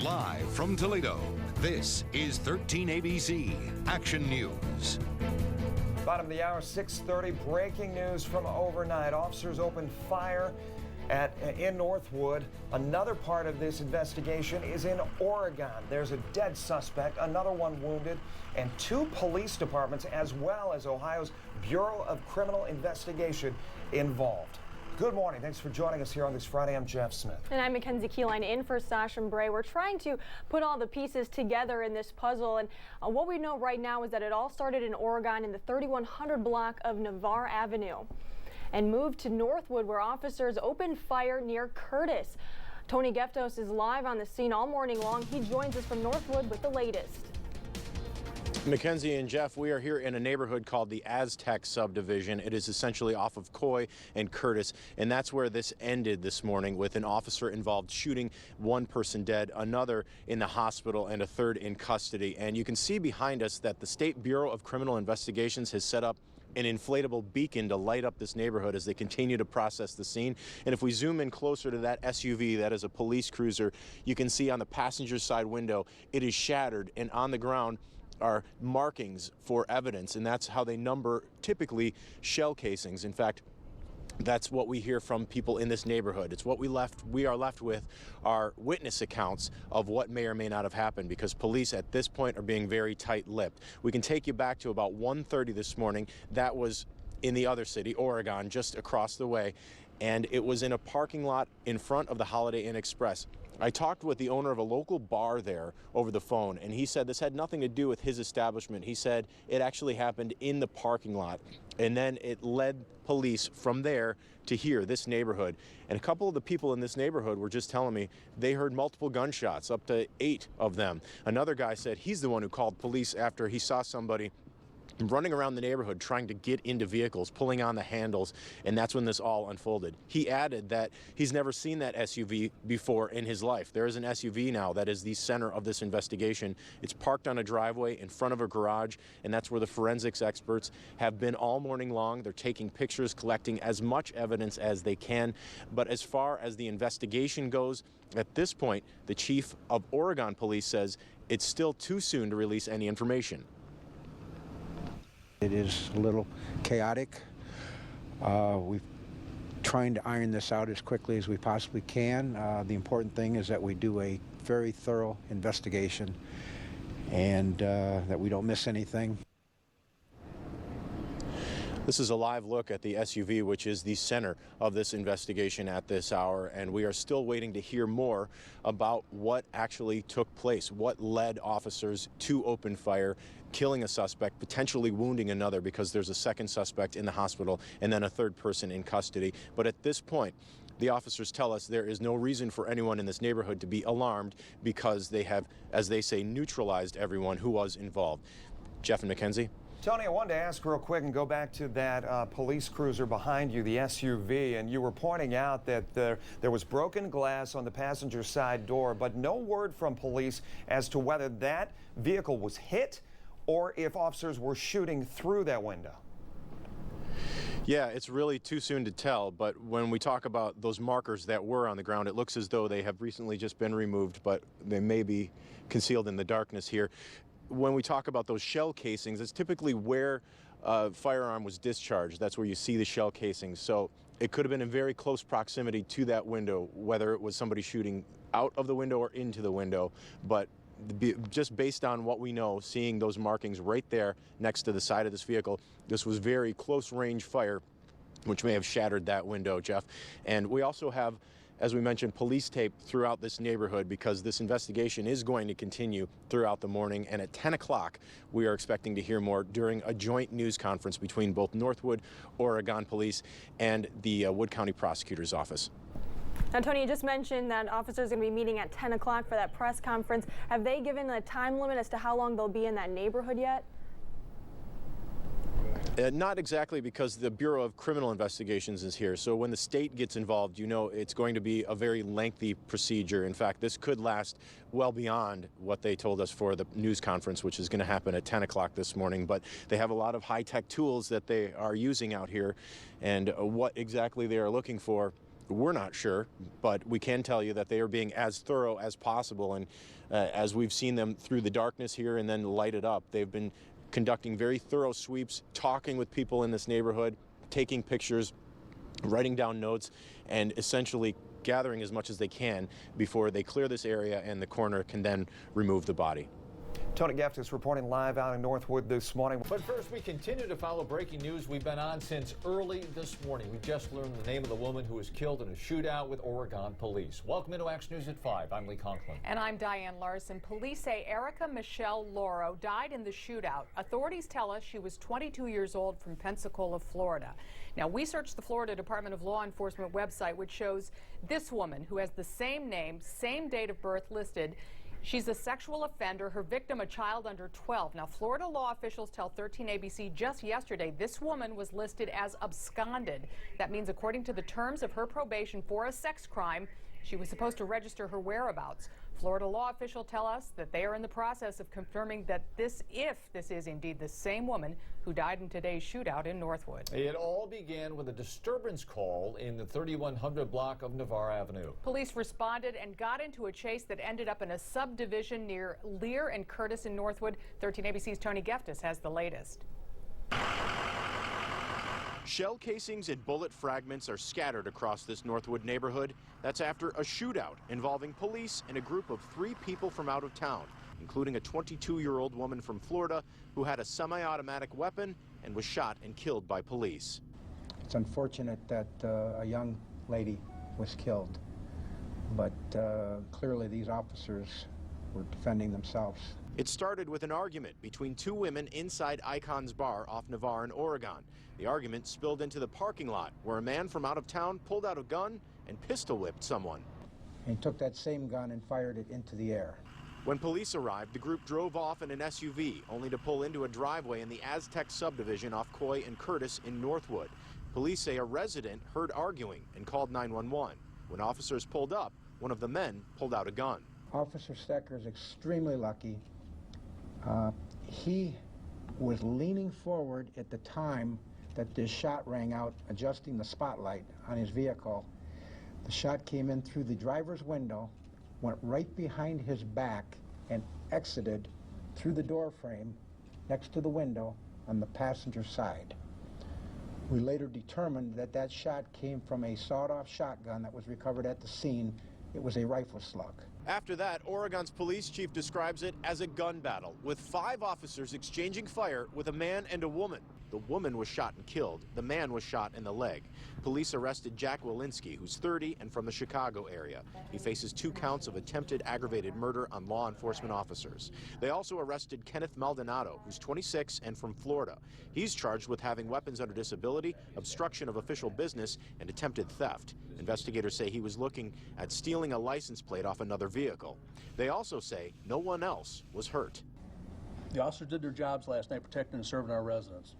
Live from Toledo, this is 13 ABC Action News. Bottom of the hour, 6:30, breaking news from overnight. Officers opened fire in Northwood. Another part of this investigation is in Oregon. There's a dead suspect, another one wounded, and two police departments, as well as Ohio's Bureau of Criminal Investigation, involved. Good morning. Thanks for joining us here on this Friday. I'm Jeff Smith. And I'm Mackenzie Keyline in for Sash and Bray. We're trying to put all the pieces together in this puzzle. And what we know right now is that it all started in Oregon in the 3100 block of Navarre Avenue and moved to Northwood, where officers opened fire near Curtis. Tony Geftos is live on the scene all morning long. He joins us from Northwood with the latest. Mackenzie and Jeff, we are here in a neighborhood called the Aztec subdivision. It is essentially off of Coy and Curtis, and that's where this ended this morning, with an officer involved shooting, one person dead, another in the hospital, and a third in custody. And you can see behind us that the State Bureau of Criminal Investigations has set up an inflatable beacon to light up this neighborhood as they continue to process the scene. And if we zoom in closer to that SUV, that is a police cruiser, you can see on the passenger side window, it is shattered, and on the ground are markings for evidence, and that's how they number typically shell casings. In fact, that's what we hear from people in this neighborhood. It's what we are left with are witness accounts of what may or may not have happened, because police at this point are being very tight-lipped. We can take you back to about 1:30 this morning. That was in the other city, Oregon, just across the way, and it was in a parking lot in front of the Holiday Inn Express. I talked with the owner of a local bar there over the phone, and he said this had nothing to do with his establishment. He said it actually happened in the parking lot, and then it led police from there to here, this neighborhood. And a couple of the people in this neighborhood were just telling me they heard multiple gunshots, up to 8 of them. Another guy said he's the one who called police after he saw somebody running around the neighborhood trying to get into vehicles, pulling on the handles, and that's when this all unfolded. He added that he's never seen that SUV before in his life. There is an SUV now that is the center of this investigation. It's parked on a driveway in front of a garage, and that's where the forensics experts have been all morning long. They're taking pictures, collecting as much evidence as they can. But as far as the investigation goes, at this point, the chief of Oregon Police says it's still too soon to release any information. It is a little chaotic. We're trying to iron this out as quickly as we possibly can. The important thing is that we do a very thorough investigation and that we don't miss anything. This is a live look at the SUV, which is the center of this investigation at this hour, and we are still waiting to hear more about what actually took place, what led officers to open fire, killing a suspect, potentially wounding another, because there's a second suspect in the hospital and then a third person in custody. But at this point, the officers tell us there is no reason for anyone in this neighborhood to be alarmed, because they have, as they say, neutralized everyone who was involved. Jeff and Mackenzie? Tony, I wanted to ask real quick and go back to that police cruiser behind you, the SUV, and you were pointing out that there was broken glass on the passenger side door, but no word from police as to whether that vehicle was hit or if officers were shooting through that window. Yeah, it's really too soon to tell, but when we talk about those markers that were on the ground, it looks as though they have recently just been removed, but they may be concealed in the darkness here. When we talk about those shell casings, it's typically where a firearm was discharged. That's where you see the shell casings. So it could have been in very close proximity to that window, whether it was somebody shooting out of the window or into the window. But just based on what we know, seeing those markings right there next to the side of this vehicle, this was very close range fire, which may have shattered that window, Jeff. And we also have, as we mentioned, police tape throughout this neighborhood, because this investigation is going to continue throughout the morning. And at 10 o'clock, we are expecting to hear more during a joint news conference between both Northwood, Oregon Police, and the Wood County Prosecutor's Office. Now, Tony, you just mentioned that officers are going to be meeting at 10 o'clock for that press conference. Have they given a time limit as to how long they'll be in that neighborhood yet? Not exactly, because the Bureau of Criminal Investigations is here. So when the state gets involved, you know it's going to be a very lengthy procedure. In fact, this could last well beyond what they told us for the news conference, which is going to happen at 10 o'clock this morning. But they have a lot of high-tech tools that they are using out here, and what exactly they are looking for We're not sure, but we can tell you that they are being as thorough as possible. And as we've seen them through the darkness here and then light it up, they've been conducting very thorough sweeps, talking with people in this neighborhood, taking pictures, writing down notes, and essentially gathering as much as they can before they clear this area and the coroner can then remove the body. Tony Geftis reporting live out in Northwood this morning. But first, we continue to follow breaking news we've been on since early this morning. We just learned the name of the woman who was killed in a shootout with Oregon police. Welcome into Action News at 5. I'm Lee Conklin. And I'm Diane Larson. Police say Erica Michelle Loro died in the shootout. Authorities tell us she was 22 years old from Pensacola, Florida. Now, we searched the Florida Department of Law Enforcement website, which shows this woman who has the same name, same date of birth listed. She's a sexual offender, her victim a child under 12. Now, Florida law officials tell 13 ABC just yesterday this woman was listed as absconded. That means according to the terms of her probation for a sex crime, she was supposed to register her whereabouts. Florida law officials tell us that they are in the process of confirming that if this is indeed the same woman who died in today's shootout in Northwood. It all began with a disturbance call in the 3100 block of Navarre Avenue. Police responded and got into a chase that ended up in a subdivision near Lear and Curtis in Northwood. 13 ABC's Tony Geftis has the latest. Shell casings and bullet fragments are scattered across this Northwood neighborhood. That's after a shootout involving police and a group of 3 people from out of town, including a 22-year-old woman from Florida who had a semi-automatic weapon and was shot and killed by police. It's unfortunate that a young lady was killed, but clearly these officers were defending themselves. It started with an argument between 2 women inside Icon's Bar off Navarre in Oregon. The argument spilled into the parking lot where a man from out of town pulled out a gun and pistol whipped someone. And he took that same gun and fired it into the air. When police arrived, the group drove off in an SUV, only to pull into a driveway in the Aztec subdivision off Coy and Curtis in Northwood. Police say a resident heard arguing and called 911. When officers pulled up, one of the men pulled out a gun. Officer Stecker is extremely lucky. He was leaning forward at the time that this shot rang out, adjusting the spotlight on his vehicle. The shot came in through the driver's window, went right behind his back, and exited through the door frame next to the window on the passenger side. We later determined that that shot came from a sawed-off shotgun that was recovered at the scene. It was a rifle slug. After that, Oregon's police chief describes it as a gun battle, with 5 officers exchanging fire with a man and a woman. The woman was shot and killed. The man was shot in the leg. Police arrested Jack Walensky, who's 30 and from the Chicago area. He faces 2 counts of attempted aggravated murder on law enforcement officers. They also arrested Kenneth Maldonado, who's 26 and from Florida. He's charged with having weapons under disability, obstruction of official business, and attempted theft. Investigators say he was looking at stealing a license plate off another vehicle. They also say no one else was hurt. The officers did their jobs last night protecting and serving our residents.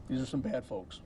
These are some bad folks.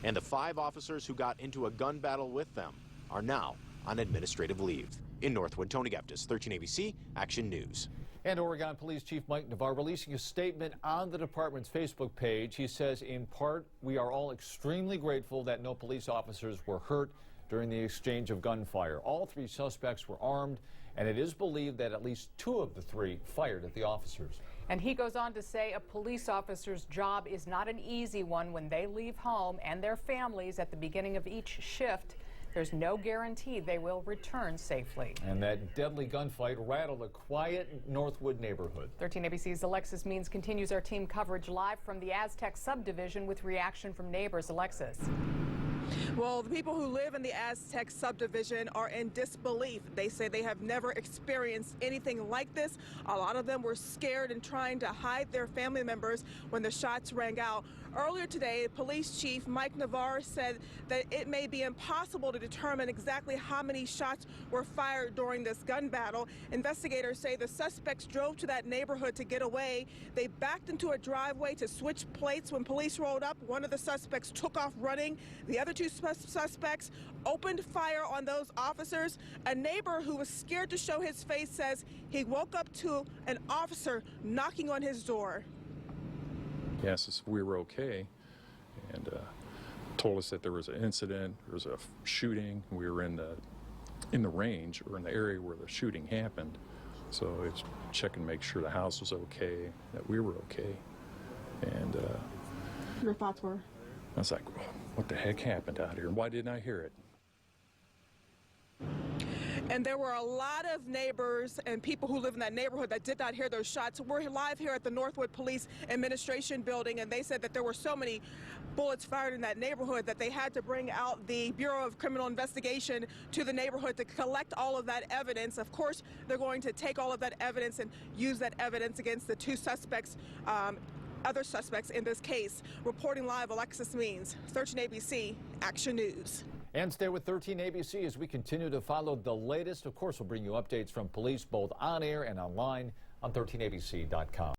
And the 5 officers who got into a gun battle with them are now on administrative leave. In Northwood, Tony Geftis, 13 ABC, Action News. And Oregon Police Chief Mike Navarre releasing a statement on the department's Facebook page. He says, in part, we are all extremely grateful that no police officers were hurt during the exchange of gunfire. All 3 suspects were armed, and it is believed that at least 2 of the 3 fired at the officers. And he goes on to say a police officer's job is not an easy one when they leave home and their families at the beginning of each shift. There's no guarantee they will return safely. And that deadly gunfight rattled a quiet Northwood neighborhood. 13 ABC's Alexis Means continues our team coverage live from the Aztec subdivision with reaction from neighbors. Alexis. Well, the people who live in the Aztec subdivision are in disbelief. They say they have never experienced anything like this. A lot of them were scared and trying to hide their family members when the shots rang out. Earlier today, Police Chief Mike Navarre said that it may be impossible to determine exactly how many shots were fired during this gun battle. Investigators say the suspects drove to that neighborhood to get away. They backed into a driveway to switch plates. When police rolled up, one of the suspects took off running. The other 2 suspects opened fire on those officers. A neighbor who was scared to show his face says he woke up to an officer knocking on his door. He asked us if we were okay, and told us that there was an incident, there was a shooting. We were in the range or in the area where the shooting happened. So it's checking to make sure the house was okay, that we were okay. And your thoughts were? I was like, what the heck happened out here? Why didn't I hear it? And there were a lot of neighbors and people who live in that neighborhood that did not hear those shots. We're live here at the Northwood Police Administration Building, and they said that there were so many bullets fired in that neighborhood that they had to bring out the Bureau of Criminal Investigation to the neighborhood to collect all of that evidence. Of course, they're going to take all of that evidence and use that evidence against the two suspects, other suspects in this case. Reporting live, Alexis Means, 13 ABC, Action News. And stay with 13 ABC as we continue to follow the latest. Of course, we'll bring you updates from police both on air and online on 13abc.com.